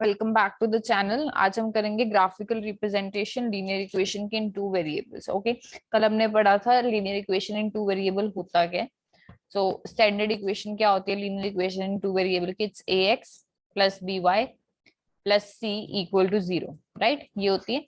Welcome back to the channel. आज हम करेंगे ग्राफिकल रिप्रेजेंटेशन लीनियर इक्वेशन के इन टू वेरिएबल्स। ओके, कल हमने पढ़ा था linear equation in two variable होता क्या है। सो स्टैंडर्ड इक्वेशन क्या होती है linear equation in two variable की? It's ax plus by plus c equal to 0, right? ये होती है।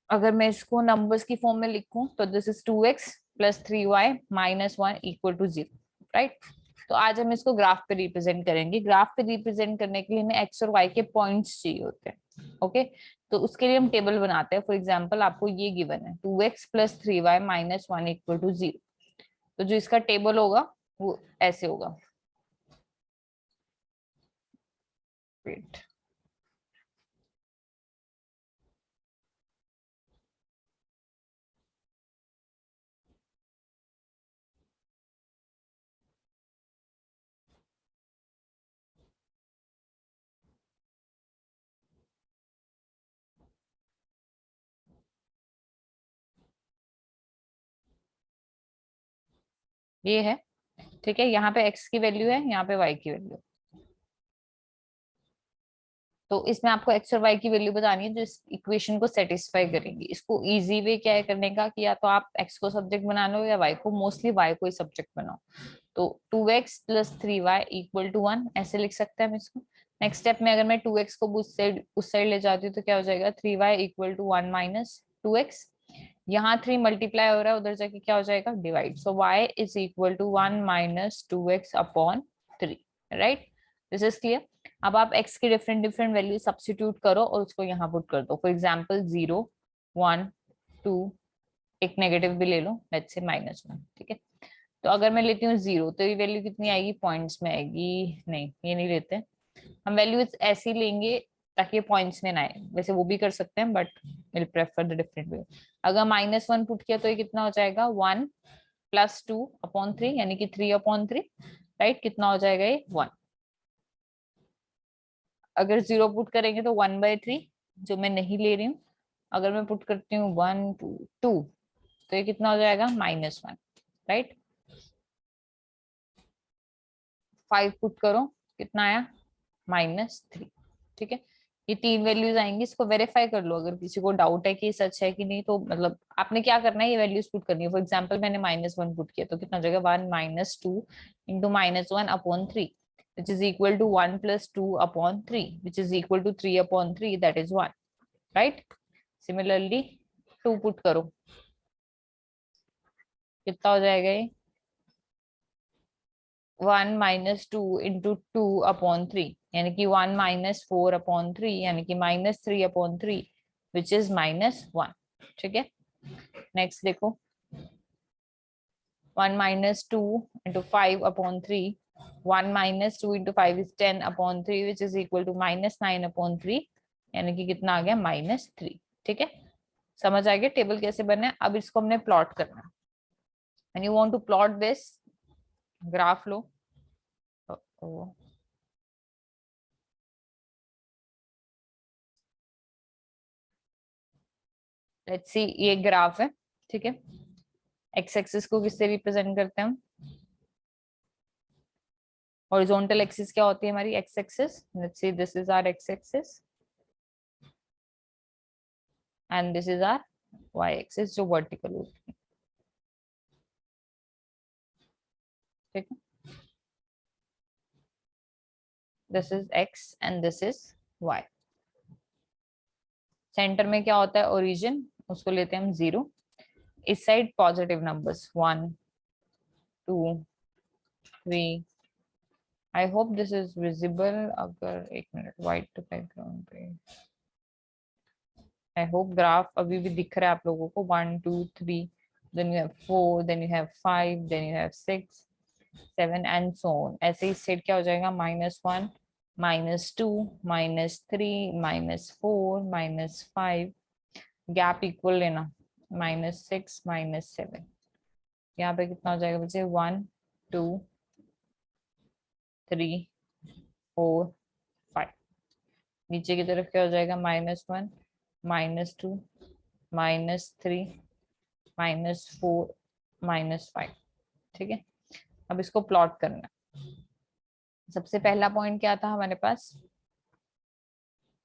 अगर मैं इसको नंबर्स की फॉर्म में लिखूं तो this is 2x plus 3y minus 1 equal to 0, right? तो आज हम इसको ग्राफ पे रिप्रेजेंट करेंगे। ग्राफ पे रिप्रेजेंट करने के लिए हमें एक्स और वाई के पॉइंट्स चाहिए होते हैं। ओके, तो उसके लिए हम टेबल बनाते हैं। फॉर एग्जांपल आपको ये गिवन है 2x plus 3y minus 1 equal to 0। तो जो इसका टेबल होगा वो ऐसे होगा। वेट, ये है, ठीक है। यहाँ पे x की वैल्यू है, यहाँ पे y की वैल्यू। तो इसमें आपको एक्स और वाई की वैल्यू बतानी है जो इस इक्वेशन को सेटिस्फाई करेंगी। इसको इजी वे क्या है करने का कि या तो आप एक्स को सब्जेक्ट बना लो या वाई को, मोस्टली वाई को ही सब्जेक्ट बनाओ। तो 2x plus 3y equal to 1 ऐसे लिख सकते हैं हम इसको। नेक्स्ट स्टेप में अगर मैं 2x को उस साइड ले जाती हूँ तो क्या हो जाएगा? 3y equal to 1 minus 2x। यहाँ 3 मल्टीप्लाई हो रहा है, उधर जाके क्या हो जाएगा? Divide. So y is equal to 1 minus 2x upon 3, right? This is clear. अब आप x की डिफरेंट डिफरेंट वैल्यू सब्स्टिट्यूट करो और उसको यहाँ पुट कर दो। फॉर एग्जाम्पल 0, 1, 2, एक नेगेटिव भी ले लो, लेट्स से -1, ठीक है। तो अगर मैं लेती हूँ 0 तो ये वैल्यू कितनी आएगी? पॉइंट्स में आएगी? नहीं, ये नहीं लेते हम वैल्यू, ऐसे ही लेंगे ताकि ये पॉइंट्स में ना आए। वैसे वो भी कर सकते हैं but will prefer the different way. अगर -1 पुट किया तो ये कितना हो जाएगा? 1 प्लस 2 अपॉन 3 यानी कि 3 अपॉन 3, राइट? कितना हो जाएगा ये? 1। अगर 0 पुट करेंगे तो 1/3, जो मैं नहीं ले रही हूँ। अगर मैं पुट करती हूँ 1 2 2 तो ये कितना हो जाएगा? -1, राइट? 5 पुट करो, कितना आया? -3, ठीक है। ये तीन वैल्यूज आएंगी, इसको वेरीफाई कर लो। अगर किसी को डाउट है कि सच है कि नहीं, तो मतलब आपने क्या करना है, ये वैल्यूज पुट करनी है। फॉर एग्जांपल मैंने -1 पुट किया तो कितना हो जाएगा? 1 minus 2 into -1 upon 3 which is equal to 1 plus 2 upon 3 which is equal to 3 upon 3, that is 1, right? Similarly 2 put करो, कितना हो जाएगा ये? 1 माइनस 2 इंटू 2 अपॉन 3 यानी कि 1 माइनस 4 अपॉन 3 यानी कि -3 अपॉन 3 विच इज -1, ठीक है। नेक्स्ट देखो, 1 minus 2 into 5 upon 3, 1 minus 2 into 5 is 10 upon 3 which is equal to -9 upon 3 यानी कि कितना आ गया? -3, ठीक है। समझ आ गया टेबल कैसे बने? अब इसको हमने प्लॉट करना है। And you want to plot this graph, लो। लेट्स सी, ये ग्राफ है, ठीक है। एक्स एक्सिस को किससे रिप्रेजेंट करते हैं हम? हॉरिजॉन्टल एक्सिस क्या होती है हमारी? X axis. Let's see, this is our x axis and this is our y axis जो वर्टिकल होती है, ठीक है। This is x and this is y. Centre में क्या होता है? ओरिजिन, उसको लेते हैं हम 0। इस side positive numbers 1 2 3। I hope this is visible. अगर एक मिनट, व्हाइट बैकग्राउंड पे, आई होप ग्राफ अभी भी दिख रहा है आप लोगों को। 1 2 3, then you have 4, then you have 5, then you have 6 7 and so on. ऐसे ही सेट क्या हो जाएगा? -1 -2 -3 -4 -5, गैप इक्वल लेना, -6 -7। यहाँ पे कितना हो जाएगा बच्चे? 1 2 3 4 5। नीचे की तरफ क्या हो जाएगा? -1 -2 -3 -4 -5, ठीक है। अब इसको प्लॉट करना है। सबसे पहला पॉइंट क्या था हमारे पास?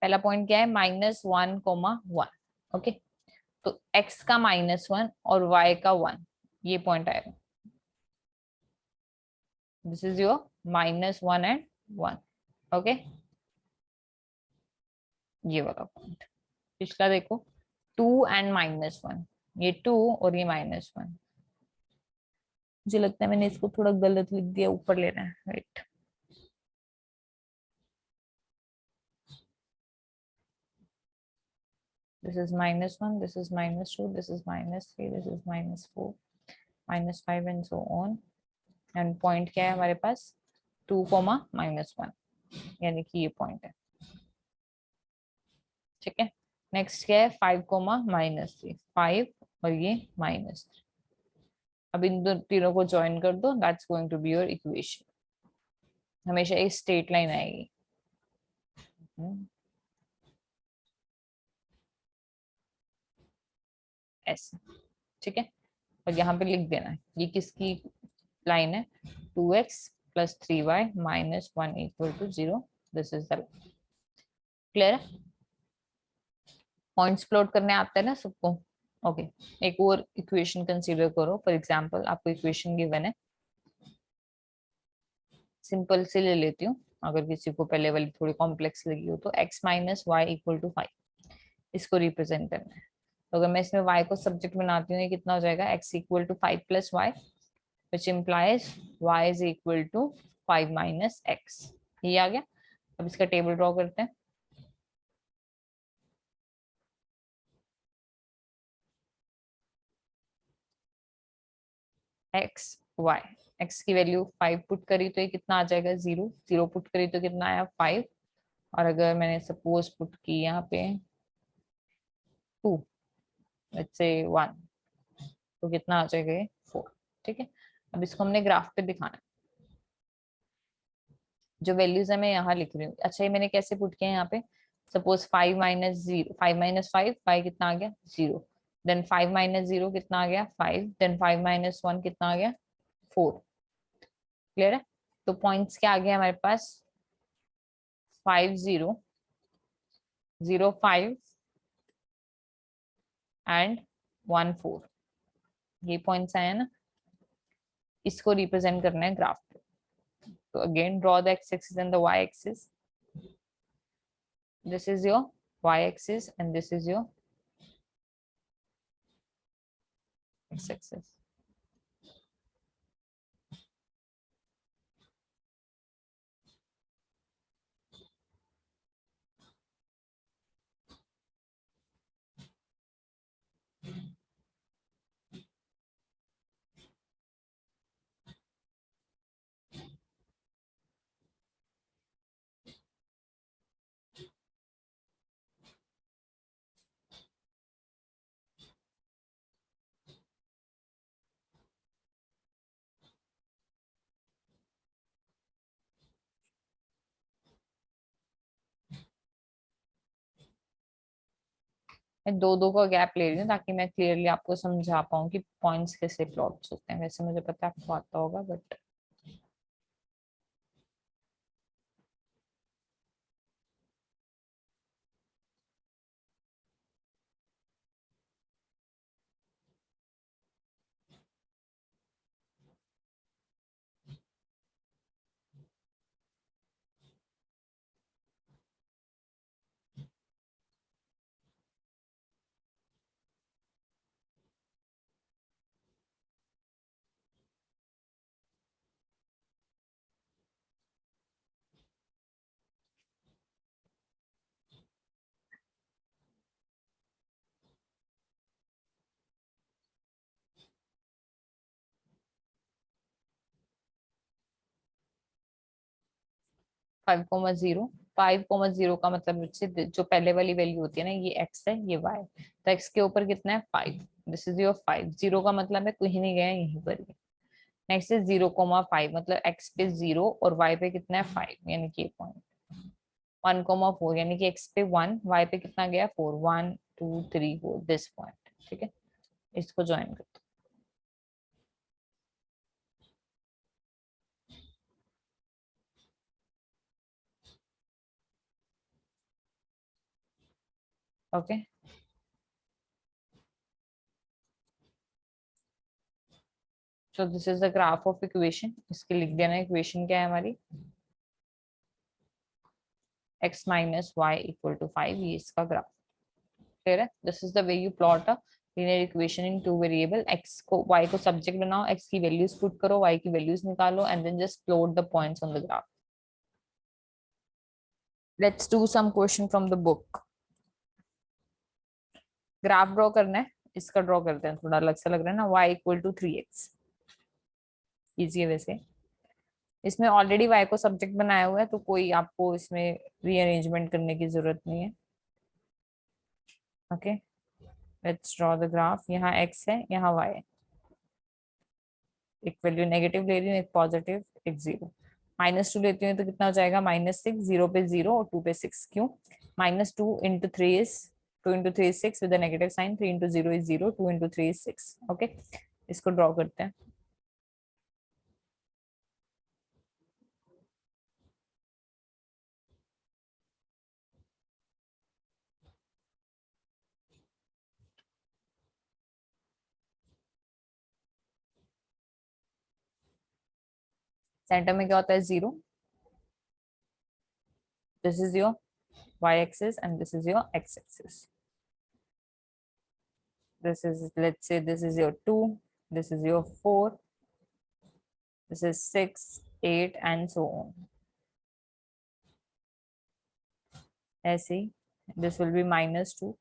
पहला पॉइंट क्या है, -1, 1। ओके, तो x का -1 और y का 1, ये पॉइंट आएगा। This is your -1 and 1। Okay, ये वाला पॉइंट। पिछला देखो, 2 एंड -1, ये 2 और ये -1। मुझे लगता है मैंने इसको थोड़ा गलत लिख दिया, ऊपर लेना है, right. This is -1, this is -2, this is -3, this is -4, -5 and so on। And point क्या है हमारे पास, 2, -1, यानी कि ये पॉइंट है। ठीक है, नेक्स्ट क्या है, 5, -3, 5 और ये -3। अब इन दो तीनों को ज्वाइन कर दो, that's going to be your equation. हमेशा एक स्ट्रेट लाइन आएगी। ऐसे, ठीक है। और यहाँ पे लिख देना है ये किसकी लाइन है, 2x + 3y - 1 = 0। This is the, clear है। पॉइंट्स प्लॉट करने आते हैं ना सबको। ओके, एक और इक्वेशन कंसीडर करो। फॉर एग्जांपल आपको इक्वेशन गिवन है, सिंपल से ले लेती हूँ, अगर किसी को पहले वाली थोड़ी कॉम्प्लेक्स लगी हो तो x - y = 5, इसको रिप्रेजेंट करना है। तो अगर मैं इसमें y को सब्जेक्ट बनाती हूँ, ये कितना हो जाएगा, x = 5 + y, which implies y is equal to 5 - x। ये आ गया। अब इसका टेबल ड्रॉ करते हैं। x y, x की वैल्यू 5 पुट करी तो ये कितना आ जाएगा, 0। 0 पुट करी तो कितना आया, 5। और अगर मैंने सपोज पुट की यहाँ पे 2, लेट्स से 1, तो कितना आ जाएगा, ये 4। ठीक है, अब इसको हमने ग्राफ पे दिखाना है। जो वैल्यूज है मैं यहाँ लिख रही हूँ। अच्छा, ये मैंने कैसे पुट किया है यहाँ पे, सपोज 5 - 0, 5 - 5, 5 कितना आ गया, 0। देन 5 - 0 कितना आ गया, 5। देन 5 - 1 कितना आ गया, 4। क्लियर है। तो पॉइंट्स क्या आ गया हमारे पास, 5 0 0 5 एंड 1 4। ये पॉइंट्स आए हैं ना, इसको रिप्रेजेंट करना है ग्राफ पे। तो again draw the x axis and the y axis. This is your y axis and this is your x axis. 2 2 का गैप ले रही हूँ ताकि मैं क्लियरली आपको समझा पाऊँ कि पॉइंट्स कैसे प्लॉट होते हैं। वैसे मुझे पता है आपको आता होगा, बट 5 0, 5 0 का मतलब जो पहले वाली वैल्यू होती है ना, ये x है, ये y। तो x के ऊपर कितना है, 5। This is your 5। 0 का मतलब है कहीं नहीं गया, यहीं पर ही। नेक्स्ट है 0, 5, मतलब x पे 0 और y पे कितना है, 5, यानी कि ये पॉइंट। 1, 4, यानी कि x पे 1, y पे कितना गया, 4। 1 2 3 4, दिस पॉइंट। ठीक है, इसको ज्वाइन कर दो। Okay, so this is the graph of equation. इसके लिख देना इक्वेशन क्या है हमारी, x minus y equal to 5, ये इसका ग्राफ। क्लियर है? This is the way you plot a linear equation in two variable. x को y को सब्जेक्ट बनाओ, x की वैल्यूज पुट करो, y की वैल्यूज निकालो and then just plot the points on the graph. Let's do some question from the book. Graph draw करना है, इसका ड्रॉ करते हैं, थोड़ा अलग सा लग रहा है ना। y equal to 3x, easy है वैसे। इसमें ऑलरेडी y को सब्जेक्ट बनाया हुआ है, तो कोई आपको इसमें रीअरेंजमेंट करने की जरूरत नहीं है। Okay, let's draw the graph. यहाँ x है, यहाँ y है। एक वैल्यू नेगेटिव ले रही हूँ, एक पॉजिटिव, एक जीरो। -2 लेती हूँ तो कितना हो जाएगा, -6, 0 पे 0 और 2 पे 6। क्यों? -2 into 3 is 2 into 3 is 6 with negative sign, 3 into 0 is 0, 2 into 3 is 6। Okay, इसको ड्रॉ करते हैं। सेंटर में क्या होता है, 0। This is your y axis and this is your x axis. This is, let's say this is your 2, this is your 4, this is 6, 8 and so on. ऐसे ही this will be -2,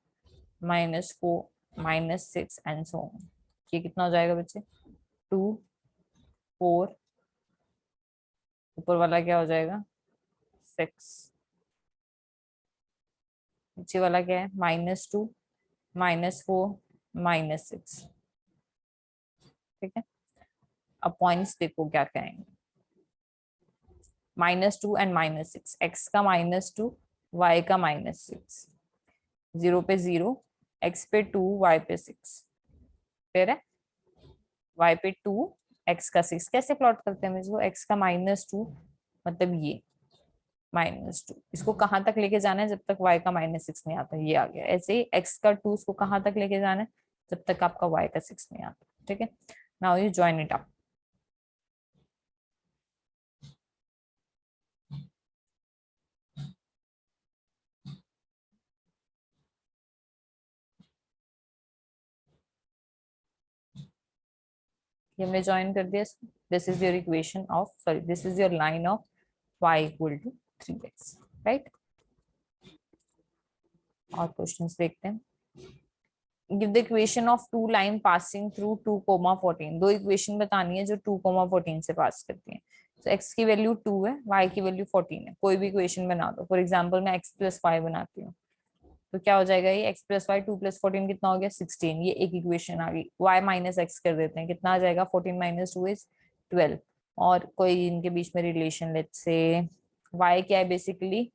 -4, -6 and so on. ये कितना हो जाएगा बच्चे, 2, 4, ऊपर वाला क्या हो जाएगा, 6, नीचे वाला क्या है, -2, -4, -6। ठीक है, अब पॉइंट्स देखो क्या कहेंगे। -2 एंड -6, x का -2, y का -6, 0 पे 0, x पे 2, y पे 6। फिर है y पे 2, x का 6। कैसे प्लॉट करते हैं हम इसको, x का -2 मतलब ये -2, इसको कहाँ तक लेके जाना है, जब तक y का -6 नहीं आता, ये आ गया। ऐसे ही x का 2 इसको कहाँ तक लेके जाना है, जब तक आपका y का 6 नहीं आता। ठीक है, now you join it up. ये हमने ज्वाइन कर दिया। This is your equation of, sorry, this is your line of y equal to 3x, right. और क्वेश्चंस देखते हैं। Give the equation of two line passing through 2,14। दो equation बतानी है जो 2,14 से पास करती हैं। तो x की वैल्यू 2 है, y की वैल्यू 14 है। कोई भी इक्वेशन बना दो। फॉर एग्जांपल मैं x प्लस 5 बनाती हूँ, तो क्या हो जाएगा, ये x प्लस 5, 2 प्लस 14 कितना हो गया, 16। ये एक इक्वेशन आ गई। y माइनस एक्स कर देते हैं, कितना आ जाएगा, 14 माइनस 2 इज 12। और कोई इनके बीच में रिलेशन, लेट्स से y क्या है, बेसिकली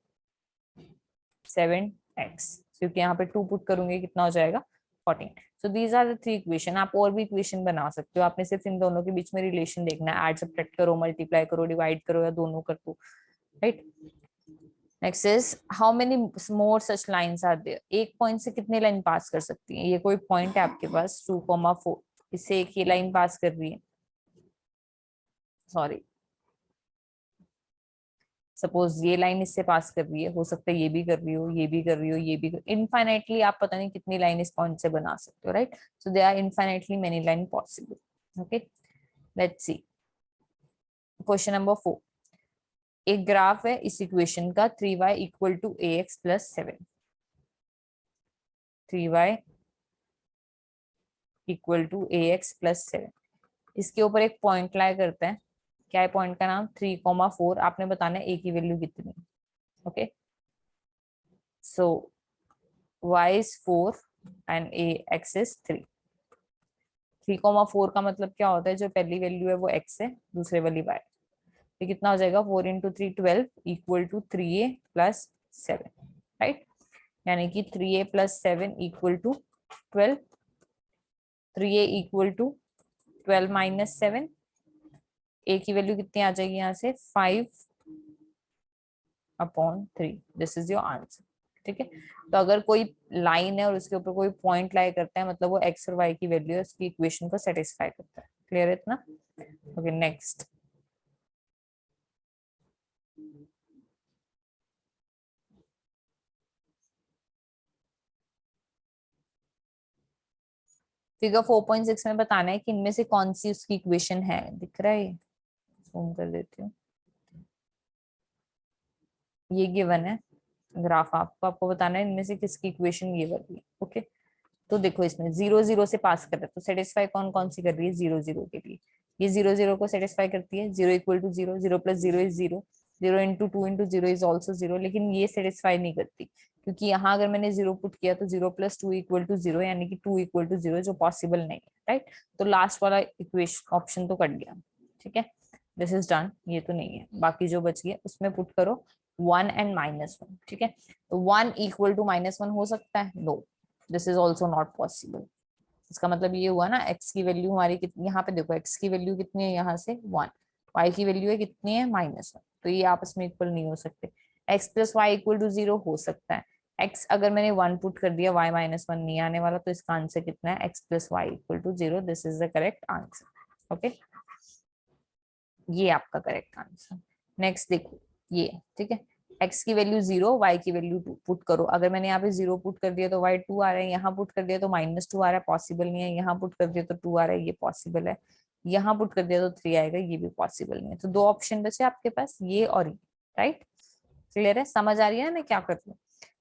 7x, क्योंकि यहाँ पे 2 पुट करूंगी, कितना हो जाएगा, 14। So these are the three equation. आप और भी इक्वेशन बना सकते हो, आपने सिर्फ इन दोनों के बीच में रिलेशन देखना है। ऐड सब्ट्रैक्ट करो, मल्टीप्लाई करो, डिवाइड करो, या दोनों कर दो, right. Next is how many more such lines are there. एक पॉइंट से कितने लाइन पास कर सकती है। ये कोई पॉइंट है आपके पास 2,4, इससे एक ही लाइन पास कर रही है, सॉरी, सपोज ये लाइन इससे पास कर रही है, हो सकता है ये भी कर रही हो, ये भी कर रही हो, ये भी इनफाइनाइटली आप पता नहीं कितनी लाइन इस पॉइंट से बना सकते हो, right. So they are infinitely many line possible. Okay, let's see question number 4। एक ग्राफ है इस इक्वेशन का, 3y equal to ax plus 7। 3y equal to ax plus 7। इसके ऊपर एक पॉइंट लाई करते हैं। क्या है पॉइंट का नाम, 3,4। आपने बताना है a की वैल्यू कितनी। Okay, so y is 4 and x is 3। 3,4 का मतलब क्या होता है, जो पहली वैल्यू है वो x है, दूसरे वाली y। तो कितना हो जाएगा, 4 into 3 12 equal to 3a plus 7, right. यानी कि 3a plus 7 equal to 12। 3a equal to 12 minus 7। a की वैल्यू कितनी आ जाएगी यहाँ से, 5/3। This is your answer. ठीक है। तो अगर कोई लाइन है और उसके ऊपर कोई पॉइंट लाई करता है, मतलब वो एक्स और वाई की वैल्यू है, उसकी इक्वेशन को सेटिस्फाई करता है। क्लियर है इतना? Okay next. फिगर 4.6 में बताना है कि इनमें से कौन सी उसकी इक्वेशन है। दिख रहा है? जूम कर देती हूँ। ये गिवन है ग्राफ आपको, आपको बताना है इनमें से किसकी इक्वेशन ये वाली है। ओके, तो देखो इसमें जीरो जीरो से पास कर रहा है, तो सेटिस्फाई कौन कौन सी कर रही है? जीरो जीरो के लिए ये जीरो जीरो को सेटिस्फाई करती है। Zero equal to zero, zero plus zero is zero, zero into two into zero is also zero. लेकिन ये सेटिस्फाई नहीं करती, क्योंकि यहाँ अगर मैंने जीरो पुट किया तो zero plus two equal to zero, यानी कि टू इक्वल टू जीरो, जो पॉसिबल नहीं है। राइट, तो लास्ट वाला इक्वेशन ऑप्शन तो कट गया। ठीक है, दिस इज डन। ये तो नहीं है, बाकी जो बच गया उसमें पुट करो वन एंड माइनस वन। ठीक है, तो one equal to minus one हो सकता है? No, this is also not possible. इसका मतलब ये हुआ ना, एक्स की वैल्यू हमारी कितनी, यहाँ पे देखो एक्स की वैल्यू कितनी है, यहाँ से वन, वाई की वैल्यू है कितनी है, माइनस वन, तो ये आपस में इक्वल नहीं हो सकते। X plus y equal to zero हो सकता है। एक्स अगर मैंने वन पुट कर दिया, वाई माइनस वन नहीं आने वाला, तो इसका आंसर कितना है? X plus y equal to zero, this is the correct answer. Okay, ये आपका करेक्ट आंसर। नेक्स्ट देखो ये, ठीक है, एक्स की वैल्यू जीरो, वाई की वैल्यू टू पुट करो। अगर मैंने यहाँ पे जीरो पुट कर दिया तो वाई टू आ रहा है, यहाँ पुट कर दिया तो माइनस टू आ रहा है, पॉसिबल नहीं है। यहाँ पुट कर दिया तो टू आ रहा है, ये पॉसिबल है। यहाँ पुट कर दिया तो थ्री आएगा, ये भी पॉसिबल नहीं है। तो दो ऑप्शन बचे आपके पास, ये और ये। राइट, क्लियर है? समझ आ रही है ना मैं क्या कर रही हूँ?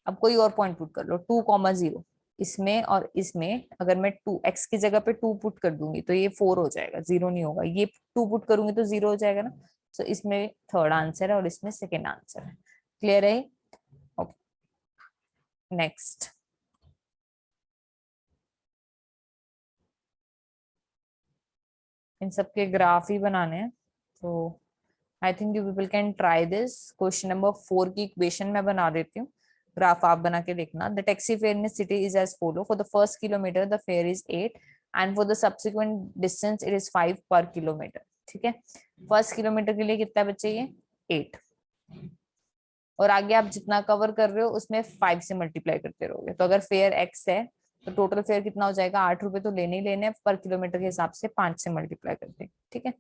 अब कोई और पॉइंट पुट कर लो, टू कॉमा जीरो, इसमें और इसमें अगर मैं टू एक्स की जगह पे टू पुट कर दूंगी तो ये फोर हो जाएगा, जीरो नहीं होगा। ये टू पुट करूंगी तो जीरो हो जाएगा ना। तो इसमें थर्ड आंसर है और इसमें सेकेंड आंसर है। क्लियर है? Okay next. इन सबके ग्राफ ही बनाने हैं, तो I think you people can try this. Question number 4 की इक्वेशन मैं बना देती हूँ, ग्राफ आप बना के देखना। The taxi fare in city is as follow. For the first kilometre the fare is 8 and for the subsequent distance it is 5 per kilometre. ठीक है, फर्स्ट किलोमीटर के लिए कितना बच्चे? ये 8, और आगे आप जितना कवर कर रहे हो उसमें 5 से मल्टीप्लाई करते रहोगे। तो अगर फेयर एक्स है तो टोटल फेयर कितना हो जाएगा? 8 रुपए तो लेने ही लेने, पर किलोमीटर के हिसाब से 5 से मल्टीप्लाई करते हैं। ठीक है,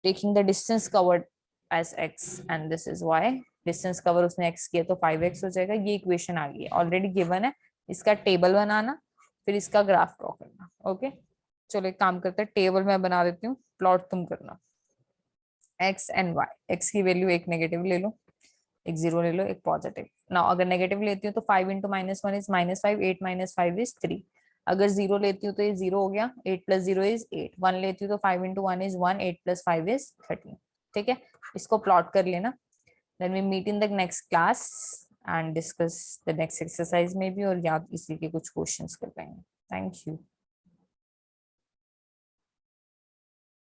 taking the distance covered as x and this is y। Distance cover उसने x किया तो 5x हो जाएगा। ये इक्वेशन आ गई है, ऑलरेडी गिवन है। इसका टेबल बनाना, फिर इसका ग्राफ ड्रॉ करना। ओके, चलो एक काम करते हैं, टेबल मैं बना देती हूँ, प्लॉट तुम करना। x एंड y, x की वैल्यू एक नेगेटिव ले लो, एक जीरो ले लो, एक पॉजिटिव। ना अगर नेगेटिव लेती हूँ तो 5 into minus one is minus five, 8 minus five is 3। अगर जीरो लेती हूँ तो ये जीरो हो गया, 8 प्लस जीरो इज 8। वन लेती हूँ तो 5 into one is one, 8 plus five is 13। ठीक है, इसको प्लॉट कर लेना। Then we meet in the next class and discuss the next exercise में भी, और याद इसी के कुछ क्वेश्चंस कर पाएंगे। Thank you.